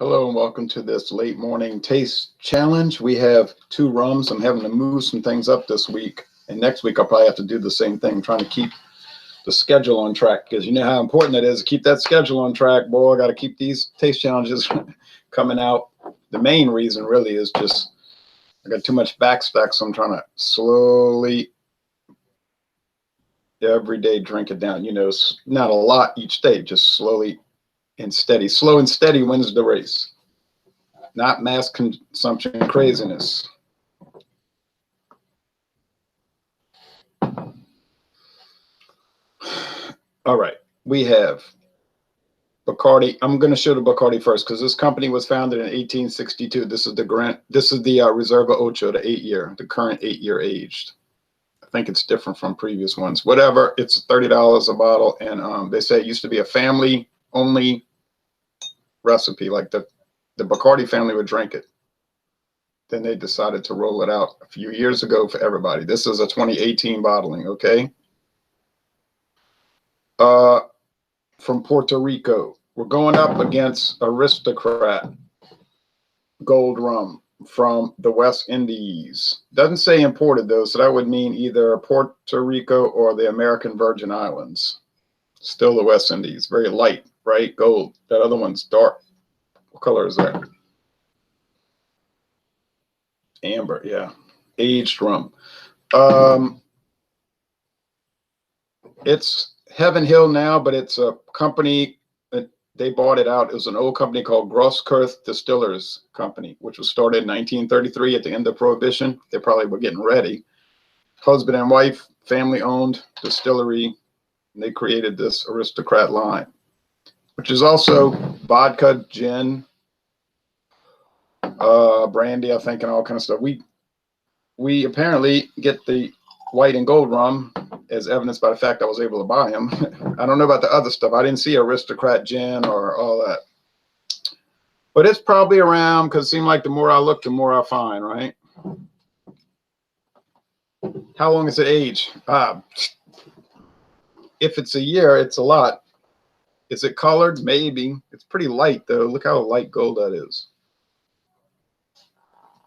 Hello and welcome to this late morning taste challenge. We have two rums. I'm having to move some things up this week, and next week I'll probably have to do the same thing, trying to keep the schedule on track, because you know how important it is to keep that schedule on track. Boy, I got to keep these taste challenges coming out. The main reason really is just I got too much backstack, so I'm trying to slowly every day drink it down. You know, not a lot each day, just slowly and steady. Slow and steady wins the race, not mass consumption craziness. All right, we have Bacardi. I'm going to show the Bacardi first because this company was founded in 1862. This is the Reserva Ocho, the current 8-year aged. I think it's different from previous ones. Whatever, it's $30 a bottle, and they say it used to be a family-only recipe, like the Bacardi family would drink it. Then they decided to roll it out a few years ago for everybody. This is a 2018 bottling, okay? From Puerto Rico. We're going up against Aristocrat Gold Rum from the West Indies. Doesn't say imported though, so that would mean either Puerto Rico or the American Virgin Islands. Still the West Indies. Very light, right? Gold. That other one's dark. What color is that? Amber, yeah. Aged rum. It's Heaven Hill now, but it's a company that they bought it out. It was an old company called Grosskreutz Distillers Company, which was started in 1933 at the end of Prohibition. They probably were getting ready. Husband and wife, family-owned distillery, and they created this Aristocrat line, which is also vodka, gin, brandy, I think, and all kind of stuff. We apparently get the white and gold rum as evidenced by the fact I was able to buy them. I don't know about the other stuff. I didn't see Aristocrat gin or all that. But it's probably around, because it seemed like the more I look, the more I find, right? How long is it age? If it's a year, it's a lot. Is it colored? Maybe. It's pretty light, though. Look how light gold that is.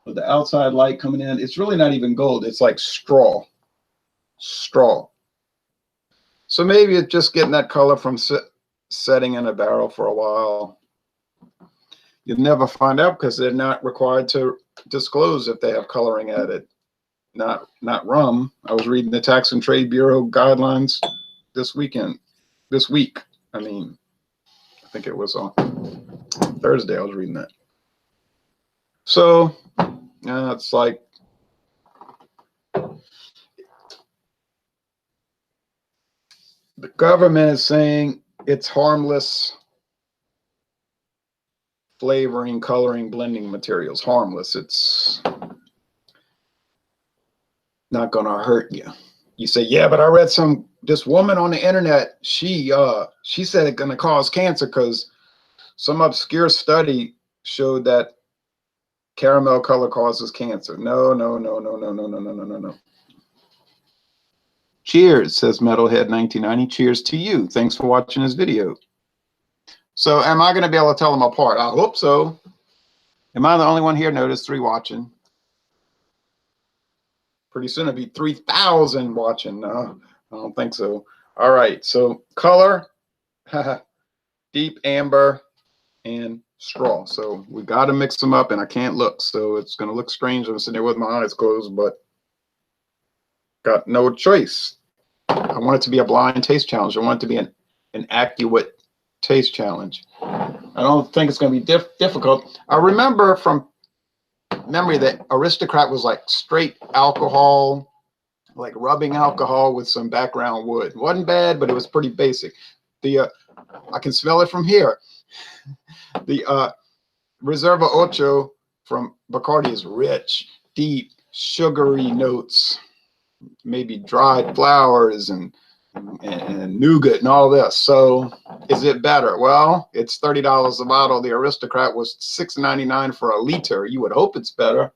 With the outside light coming in, it's really not even gold. It's like straw. So maybe it's just getting that color from setting in a barrel for a while. You'll never find out because they're not required to disclose if they have coloring added. Not rum. I was reading the Tax and Trade Bureau guidelines this week. I think it was on Thursday I was reading that. So it's like the government is saying it's harmless flavoring, coloring, blending materials. Harmless. It's not going to hurt you. You say, yeah, but I read this woman on the internet. She said it's going to cause cancer because some obscure study showed that caramel color causes cancer. No. Cheers, says Metalhead 1990. Cheers to you. Thanks for watching this video. So am I going to be able to tell them apart? I hope so. Am I the only one here? No, there's 3 watching. Pretty soon it'll be 3,000 watching. No, I don't think so. All right, so color, deep amber, and straw. So we got to mix them up, and I can't look. So it's going to look strange. I'm sitting there with my eyes closed, but got no choice. I want it to be a blind taste challenge. I want it to be an accurate taste challenge. I don't think it's going to be difficult. I remember from memory that Aristocrat was like straight alcohol, like rubbing alcohol with some background wood. It wasn't bad, but it was pretty basic. I can smell it from here. The Reserva Ocho from Bacardi is rich, deep, sugary notes, maybe dried flowers and nougat and all this. So is it better? Well, it's $30 a bottle. The Aristocrat was $6.99 for a liter. You would hope it's better.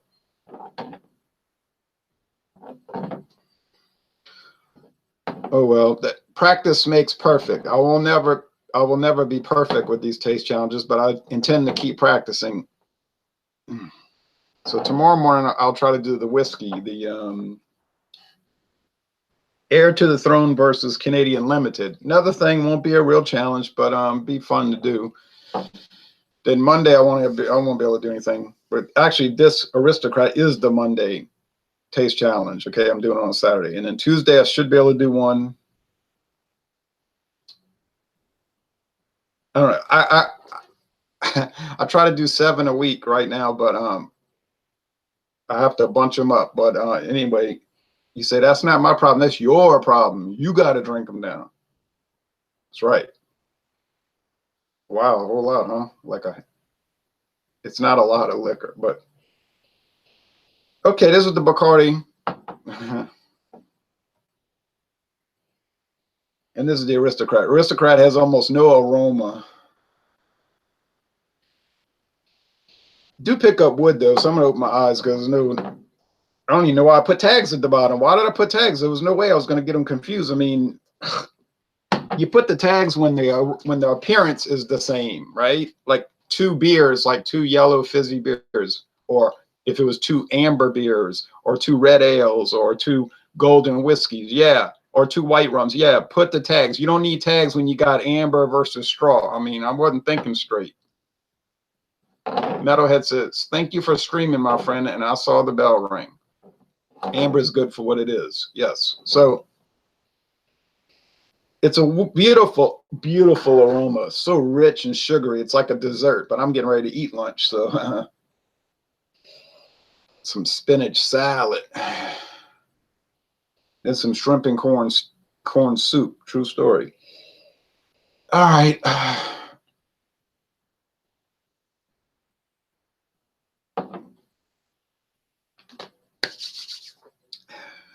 Oh well, practice makes perfect. I will never I will never be perfect with these taste challenges, but I intend to keep practicing. So tomorrow morning, I'll try to do the whiskey, the Heir to the Throne versus Canadian Limited. Another thing, won't be a real challenge, but be fun to do. Then Monday, I won't be able to do anything. But actually, this Aristocrat is the Monday taste challenge. Okay, I'm doing it on Saturday, and then Tuesday I should be able to do one. I don't know. I try to do 7 a week right now, but I have to bunch them up. But anyway, you say that's not my problem. That's your problem. You got to drink them down. That's right. Wow, a whole lot, huh? It's not a lot of liquor, but okay. This is the Bacardi, and this is the Aristocrat. Aristocrat has almost no aroma. Do pick up wood though, so I'm gonna open my eyes because I don't even know why I put tags at the bottom. Why did I put tags? There was no way I was gonna get them confused. I mean, you put the tags when the appearance is the same, right? Like 2 beers, like 2 yellow fizzy beers, or if it was 2 amber beers, or 2 red ales, or 2 golden whiskeys, yeah, or 2 white rums, yeah. Put the tags. You don't need tags when you got amber versus straw. I mean, I wasn't thinking straight. Metalhead says, "Thank you for streaming, my friend," and I saw the bell ring. Amber is good for what it is. Yes. So it's a beautiful, beautiful aroma. So rich and sugary. It's like a dessert, but I'm getting ready to eat lunch. So some spinach salad and some shrimp and corn soup. True story. All right.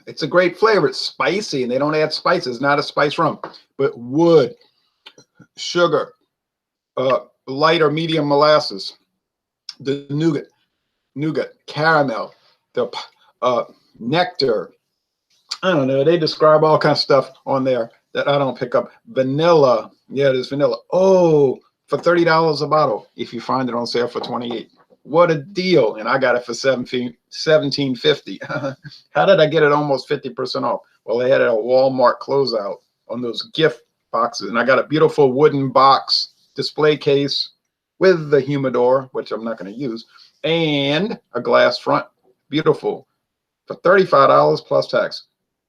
It's a great flavor. It's spicy, and they don't add spices. Not a spice rum, but wood, sugar, light or medium molasses, the nougat, caramel, the nectar. I don't know. They describe all kinds of stuff on there that I don't pick up. Vanilla. Yeah, there's vanilla. Oh, for $30 a bottle. If you find it on sale for $28. What a deal. And I got it for $17.50. How did I get it almost 50% off? Well, they had a Walmart closeout on those gift boxes. And I got a beautiful wooden box display case with the humidor, which I'm not going to use, and a glass front. Beautiful. For $35 plus tax.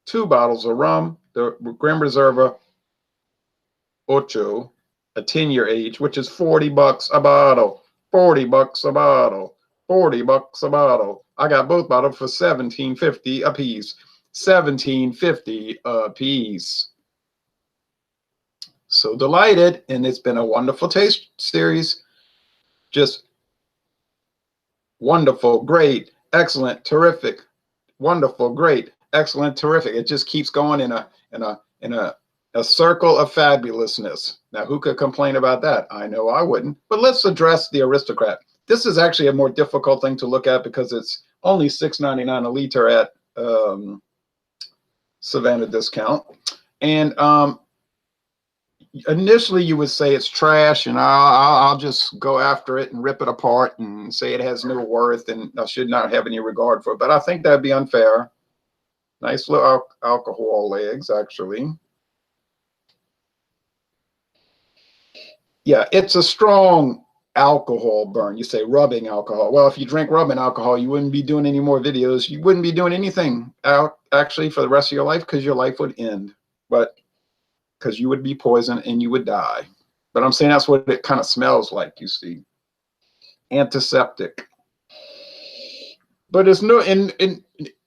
2 bottles of rum, the Bacardi Reserva Ocho, a 10-year age, which is $40 a bottle. $40 a bottle. $40 a bottle. I got both bottles for $17.50 a piece. $17.50 a piece. So delighted, and it's been a wonderful taste series. Just wonderful, great, excellent, terrific, wonderful, great, excellent, terrific. It just keeps going in a circle of fabulousness. Now, who could complain about that? I know I wouldn't. But let's address the Aristocrat. This is actually a more difficult thing to look at because it's only $6.99 a liter at Savannah discount. And initially you would say it's trash, and I'll just go after it and rip it apart and say it has no worth and I should not have any regard for it. But I think that'd be unfair. Nice little alcohol legs, actually. Yeah, it's a strong alcohol burn. You say rubbing alcohol. Well, if you drink rubbing alcohol, you wouldn't be doing any more videos. You wouldn't be doing anything out actually for the rest of your life because your life would end. But because you would be poisoned and you would die. But I'm saying that's what it kind of smells like, you see. Antiseptic. But it's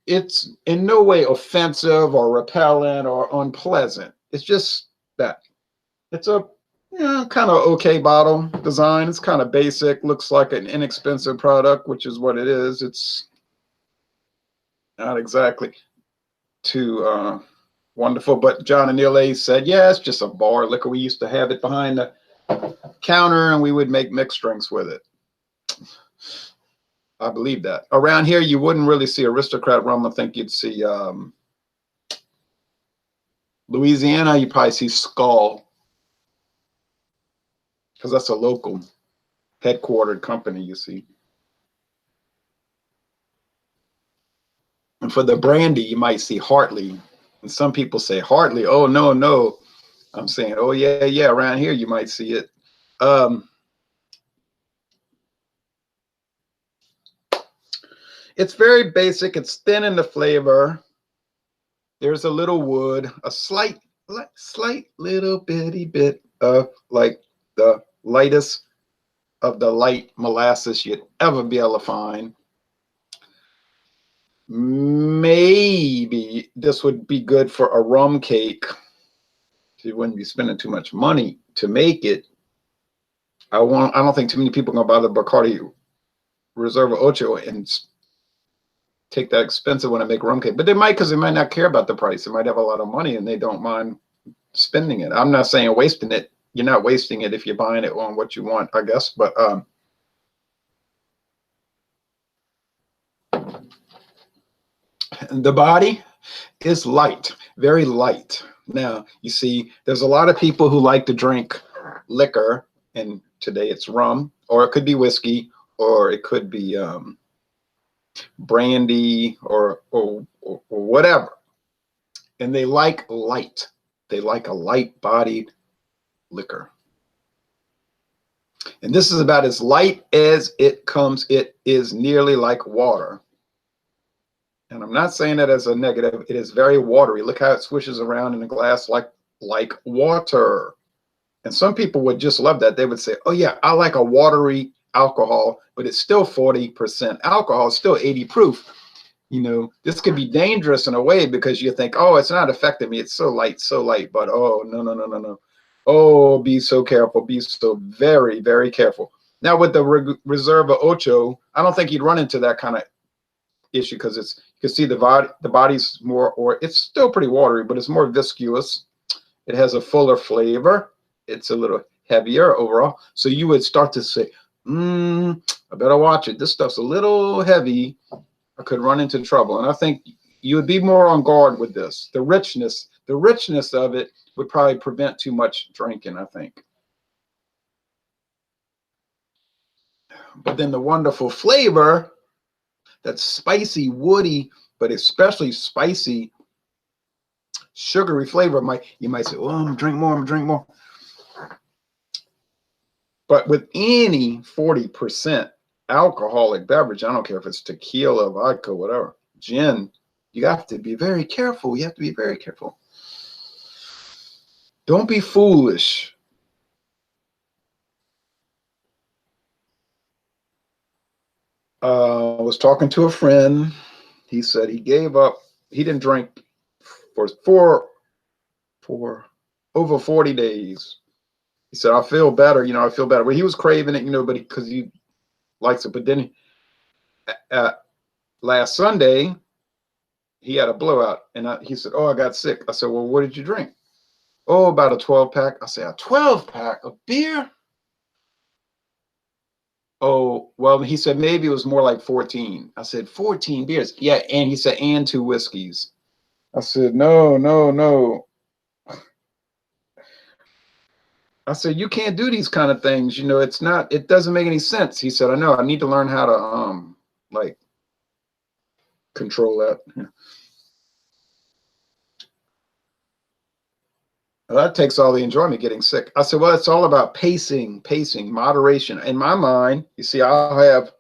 it's in no way offensive or repellent or unpleasant. It's just that. It's a kind of okay bottle design. It's kind of basic, looks like an inexpensive product, which is what it is. It's not exactly too wonderful, but John and Neil A said, yeah, it's just a bar liquor. We used to have it behind the counter and we would make mixed drinks with it. I believe that. Around here, you wouldn't really see Aristocrat rum. I think you'd see Louisiana, you probably see Skull. because that's a local headquartered company, you see. And for the brandy, you might see Hartley. And some people say Hartley. Oh, no, no. I'm saying, oh, yeah, yeah. Around here, you might see it. It's very basic. It's thin in the flavor. There's a little wood, a slight little bitty bit of like the lightest of the light molasses you'd ever be able to find. Maybe this would be good for a rum cake. You wouldn't be spending too much money to make it. I don't think too many people are gonna buy the Bacardi Reserva Ocho and take that expensive one and make rum cake. But they might, because they might not care about the price. They might have a lot of money and they don't mind spending it. I'm not saying wasting it. You're not wasting it if you're buying it on what you want, I guess. But the body is light, very light. Now, you see, there's a lot of people who like to drink liquor, and today it's rum, or it could be whiskey, or it could be brandy, or whatever. And they like light. They like a light-bodied liquor. And this is about as light as it comes. It is nearly like water. And I'm not saying that as a negative. It is very watery. Look how it swishes around in the glass like water. And some people would just love that. They would say, oh, yeah, I like a watery alcohol, but it's still 40% alcohol, it's still 80 proof. You know, this could be dangerous in a way because you think, oh, it's not affecting me. It's so light. But oh, no. Oh, be so careful. Be so very, very careful. Now, with the Reserva Ocho, I don't think you'd run into that kind of issue because it's, you can see the body's more, or it's still pretty watery, but it's more viscous. It has a fuller flavor. It's a little heavier overall. So you would start to say, I better watch it. This stuff's a little heavy. I could run into trouble. And I think you would be more on guard with this. The richness of it would probably prevent too much drinking, I think. But then the wonderful flavor, that spicy, woody, but especially spicy, sugary flavor, you might say, oh, I'm gonna drink more. But with any 40% alcoholic beverage, I don't care if it's tequila, vodka, whatever, gin, you have to be very careful. You have to be very careful. Don't be foolish. I was talking to a friend. He said he gave up. He didn't drink for over 40 days. He said, I feel better. I feel better. Well, he was craving it, but because he likes it. But then last Sunday, he had a blowout. And he said, oh, I got sick. I said, well, what did you drink? Oh, about a 12-pack. I said, a 12-pack of beer? Oh, well, he said maybe it was more like 14. I said, 14 beers. Yeah, and he said, and 2 whiskeys. I said, no. I said, you can't do these kind of things. It doesn't make any sense. He said, I know, I need to learn how to, like, control that. Well, that takes all the enjoyment getting sick. I said, well, it's all about pacing, moderation. In my mind, you see, I'll have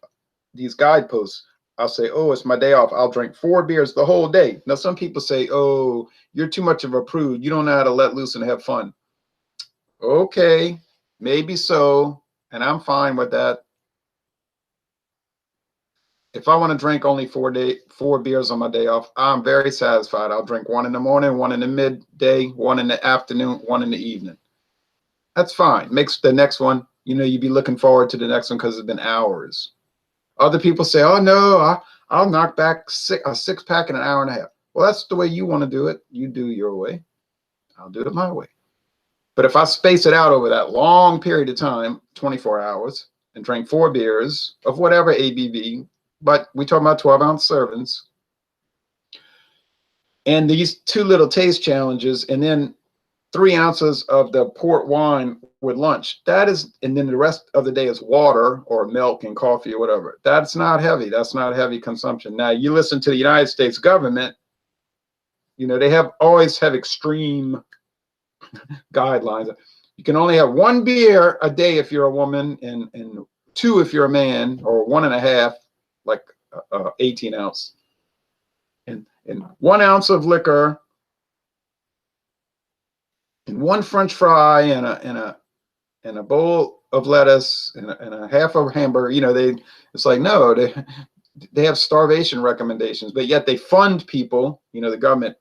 these guideposts. I'll say, oh, it's my day off. I'll drink 4 beers the whole day. Now, some people say, oh, you're too much of a prude. You don't know how to let loose and have fun. Okay, maybe so. And I'm fine with that. If I want to drink only 4 beers on my day off, I'm very satisfied. I'll drink 1 in the morning, 1 in the midday, 1 in the afternoon, 1 in the evening. That's fine. Makes the next one, you'd be looking forward to the next one because it's been hours. Other people say, oh, no, I'll knock back a 6-pack in an hour and a half. Well, that's the way you want to do it. You do your way. I'll do it my way. But if I space it out over that long period of time, 24 hours, and drink 4 beers of whatever ABV, but we talk about 12-ounce servings, and these 2 little taste challenges, and then 3 ounces of the port wine with lunch. That is, and then the rest of the day is water or milk and coffee or whatever. That's not heavy. That's not heavy consumption. Now, you listen to the United States government, you know, they always have extreme guidelines. You can only have 1 beer a day if you're a woman, and 2 if you're a man, or 1.5, like 18 ounce. And 1 ounce of liquor, and 1 French fry, and a bowl of lettuce, and a half of hamburger. You know, it's like, no, they have starvation recommendations, but yet they fund people. You know, the government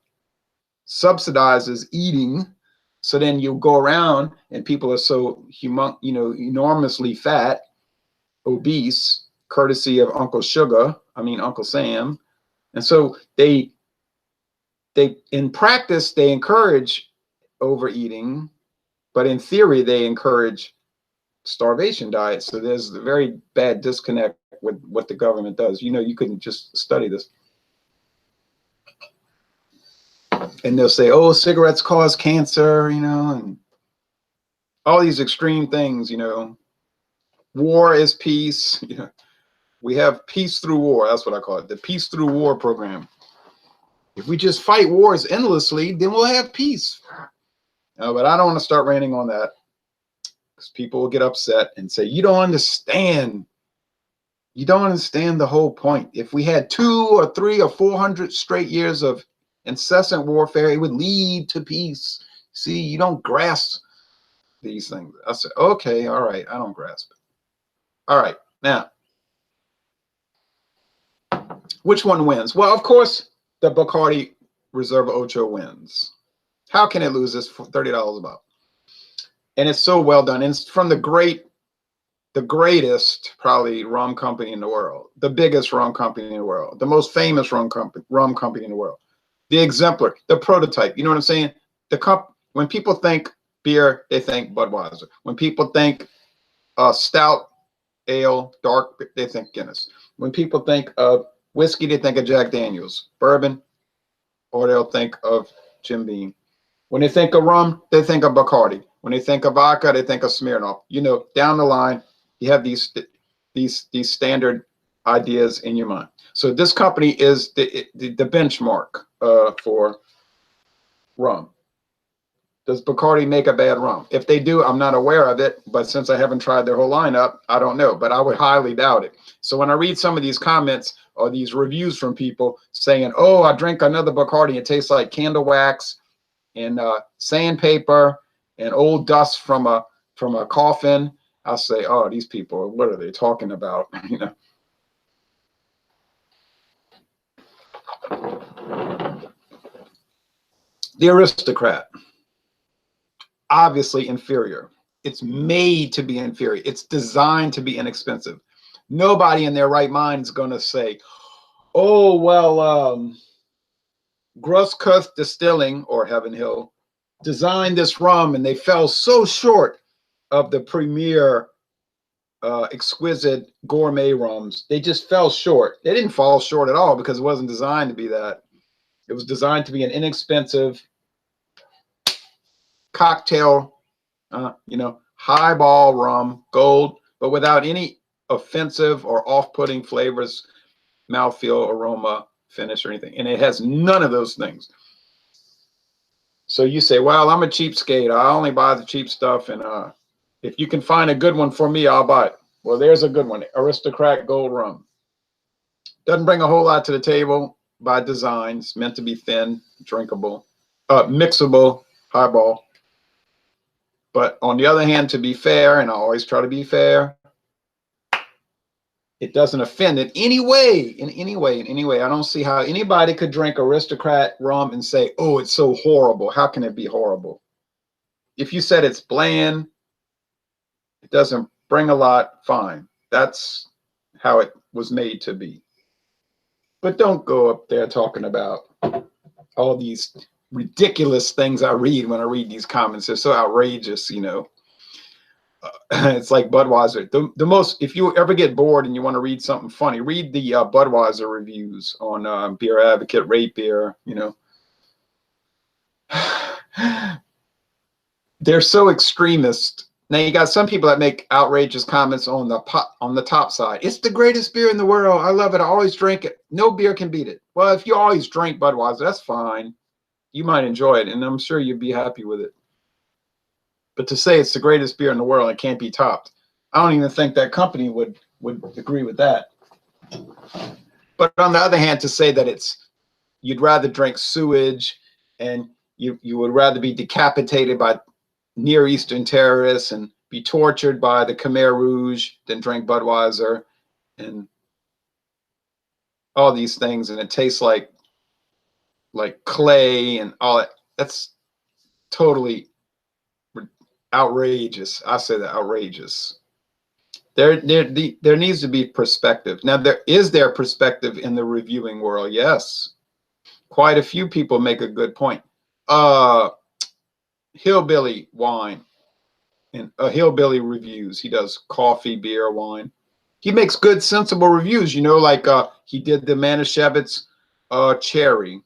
subsidizes eating, so then you go around and people are so enormously fat, obese, courtesy of Uncle Sam. And so they in practice they encourage overeating, but in theory they encourage starvation diets. So there's a very bad disconnect with what the government does. You know, you couldn't just study this. And they'll say, oh, cigarettes cause cancer, you know, and all these extreme things, you know. War is peace. You know, we have peace through war. That's what I call it, the peace through war program. If we just fight wars endlessly, then we'll have peace. But I don't want to start ranting on that, because people will get upset and say, you don't understand. You don't understand the whole point. If we had 2 or 3 or 400 straight years of incessant warfare, it would lead to peace. See, you don't grasp these things. I said, okay, all right, I don't grasp it. All right, now, which one wins? Well, of course, the Bacardi Reserva Ocho wins. How can it lose this for $30 a bottle? And it's so well done. And it's from the greatest, probably, rum company in the world, the biggest rum company in the world, the most famous rum company in the world, the exemplar, the prototype. You know what I'm saying? When people think beer, they think Budweiser. When people think stout, ale, dark, they think Guinness. When people think of whiskey, they think of Jack Daniels, bourbon, or they'll think of Jim Beam. When they think of rum, they think of Bacardi. When they think of vodka, they think of Smirnoff. You know, down the line, you have these standard ideas in your mind. So this company is the benchmark for rum. Does Bacardi make a bad rum? If they do, I'm not aware of it, but since I haven't tried their whole lineup, I don't know, but I would highly doubt it. So when I read some of these comments or these reviews from people saying, oh, I drank another Bacardi, it tastes like candle wax and sandpaper and old dust from a coffin, I'll say, oh, these people, what are they talking about? You know. The Aristocrat, obviously inferior. It's made to be inferior. It's designed to be inexpensive. Nobody in their right mind is going to say, oh, well, Grosskreutz Distilling or Heaven Hill designed this rum and they fell so short of the premier exquisite gourmet rums. They just fell short. They didn't fall short at all because it wasn't designed to be that. It was designed to be an inexpensive cocktail, you know, highball rum, gold, but without any offensive or off-putting flavors, mouthfeel, aroma, finish, or anything. And it has none of those things. So you say, well, I'm a cheapskate. I only buy the cheap stuff. And if you can find a good one for me, I'll buy it. Well, there's a good one. Aristocrat Gold Rum. Doesn't bring a whole lot to the table by design. It's meant to be thin, drinkable, mixable, highball. But on the other hand, to be fair, and I always try to be fair, it doesn't offend in any way, in any way. I don't see how anybody could drink Aristocrat rum and say, oh, it's so horrible. How can it be horrible? If you said it's bland, it doesn't bring a lot, fine. That's how it was made to be. But don't go up there talking about all these ridiculous things I read when I read these comments. They're so outrageous, you know. It's like Budweiser. The most, if you ever get bored and you want to read something funny, read the Budweiser reviews on Beer Advocate, Rate Beer, you know. they're so extremist. Now you got some people that make outrageous comments on the top side. It's the greatest beer in the world. I love it. I always drink it. No beer can beat it. Well, if you always drink Budweiser, that's fine. You might enjoy it, and I'm sure you'd be happy with it. But to say it's the greatest beer in the world, it can't be topped. I don't even think that company would agree with that. But on the other hand, to say that you'd rather drink sewage and you would rather be decapitated by Near Eastern terrorists and be tortured by the Khmer Rouge than drink Budweiser and all these things, and it tastes like clay and all that. That's totally outrageous. I say that, outrageous. There needs to be perspective. Now, is there perspective in the reviewing world? Yes. Quite a few people make a good point. Hillbilly wine and Hillbilly reviews. He does coffee, beer, wine. He makes good, sensible reviews. You know, like he did the Manischewitz cherry.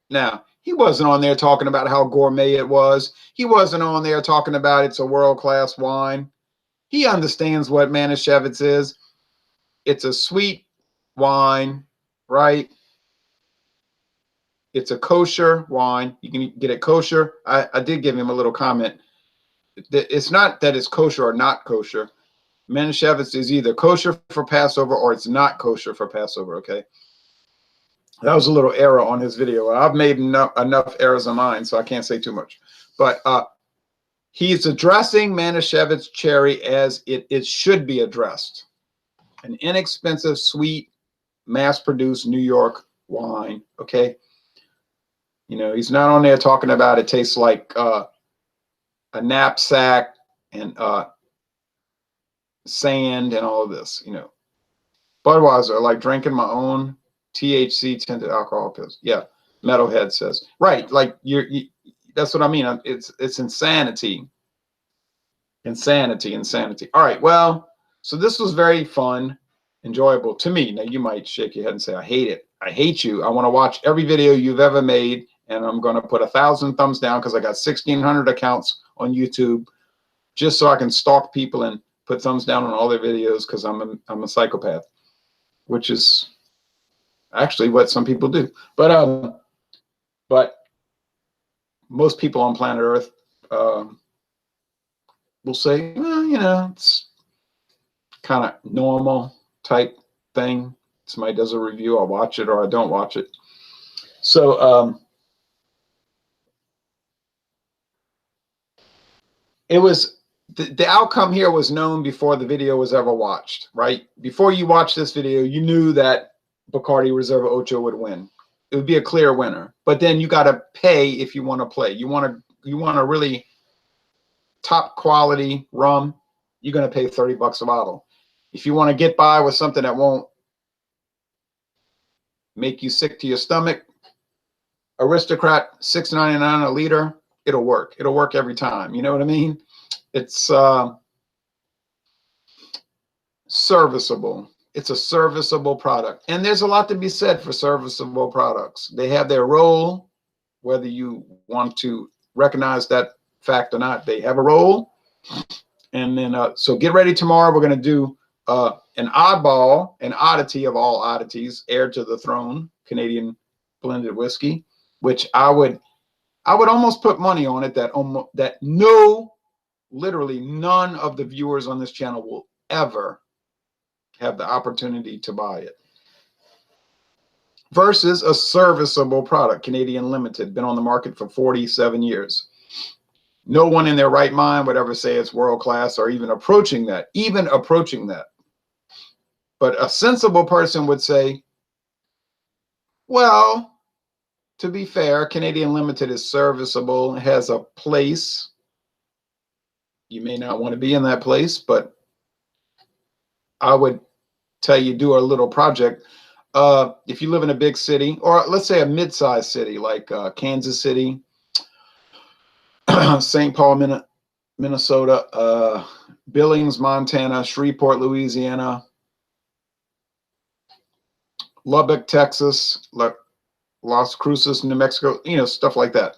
Now, he wasn't on there talking about how gourmet it was. He wasn't on there talking about it's a world-class wine. He understands what Manischewitz is. It's a sweet wine, right? It's a kosher wine. You can get it kosher. I did give him a little comment. It's not that it's kosher or not kosher. Manischewitz is either kosher for Passover or it's not kosher for Passover, okay? That was a little error on his video. I've made enough errors on mine, so I can't say too much. But he's addressing Manischewitz cherry as it should be addressed. An inexpensive, sweet, mass-produced New York wine, okay? You know, he's not on there talking about it tastes like a knapsack and sand and all of this, you know. Budweiser, like drinking my own THC tinted alcohol pills. Yeah, Metalhead says. Right, like that's what I mean. It's insanity. Insanity. All right, well, so this was very fun, enjoyable to me. Now you might shake your head and say, I hate it. I hate you. I want to watch every video you've ever made, and I'm going to put 1,000 thumbs down because I got 1,600 accounts on YouTube just so I can stalk people and put thumbs down on all their videos because I'm a psychopath, which is actually what some people do. But most people on planet Earth will say, well, you know, it's kind of normal type thing. Somebody does a review, I'll watch it or I don't watch it. So it was the outcome here was known before the video was ever watched, right? Before you watch this video, you knew that Bacardi Reserva Ocho would win. It would be a clear winner. But then you got to pay if you want to play. You want a really top quality rum, you're going to pay $30 a bottle. If you want to get by with something that won't make you sick to your stomach, Aristocrat, $6.99 a liter, it'll work. It'll work every time. You know what I mean? It's serviceable. It's a serviceable product. And there's a lot to be said for serviceable products. They have their role, whether you want to recognize that fact or not, they have a role. And then, so get ready tomorrow. We're going to do an oddball, an oddity of all oddities, Heir to the Throne, Canadian blended whiskey, which I would almost put money on it that literally none of the viewers on this channel will ever have the opportunity to buy it. Versus a serviceable product, Canadian Limited, been on the market for 47 years. No one in their right mind would ever say it's world-class or even approaching that, But a sensible person would say, well, to be fair, Canadian Limited is serviceable, has a place. You may not want to be in that place, but I would tell you do a little project. If you live in a big city, or let's say a mid-sized city like Kansas City, St. Paul, Minnesota, Billings, Montana, Shreveport, Louisiana, Lubbock, Texas, Las Cruces, New Mexico, you know, stuff like that.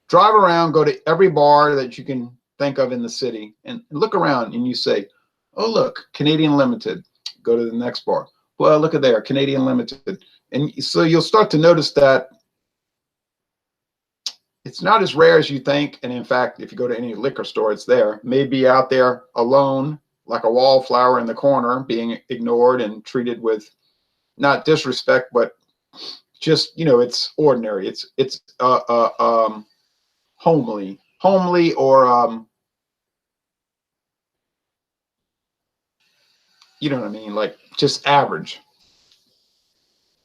drive around, go to every bar that you can think of in the city and look around and you say, oh, look, Canadian Limited. Go to the next bar. Well, look at there, Canadian Limited. And so you'll start to notice that it's not as rare as you think. And in fact, if you go to any liquor store, it's there. Maybe out there alone, like a wallflower in the corner, being ignored and treated with not disrespect, but just, you know, it's ordinary. It's homely, or you know what I mean, like just average.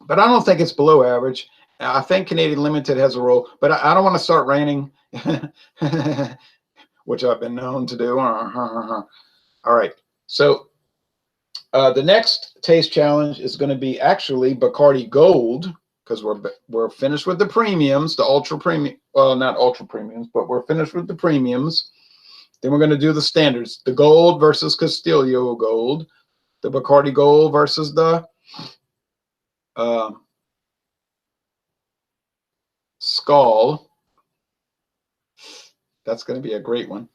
But I don't think it's below average. I think Canadian Limited has a role, but I don't want to start ranting, which I've been known to do. All right, so the next taste challenge is going to be actually Bacardi Gold, because we're finished with the premiums, the ultra premium. Well, not ultra premiums, but we're finished with the premiums. Then we're going to do the standards: the Gold versus Castillo Gold, the Bacardi Gold versus the Skull. That's going to be a great one.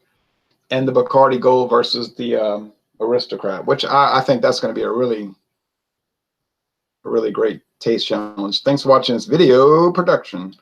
And the Bacardi Gold versus the Aristocrat, which I think that's going to be a really great taste challenge. Thanks for watching this video production.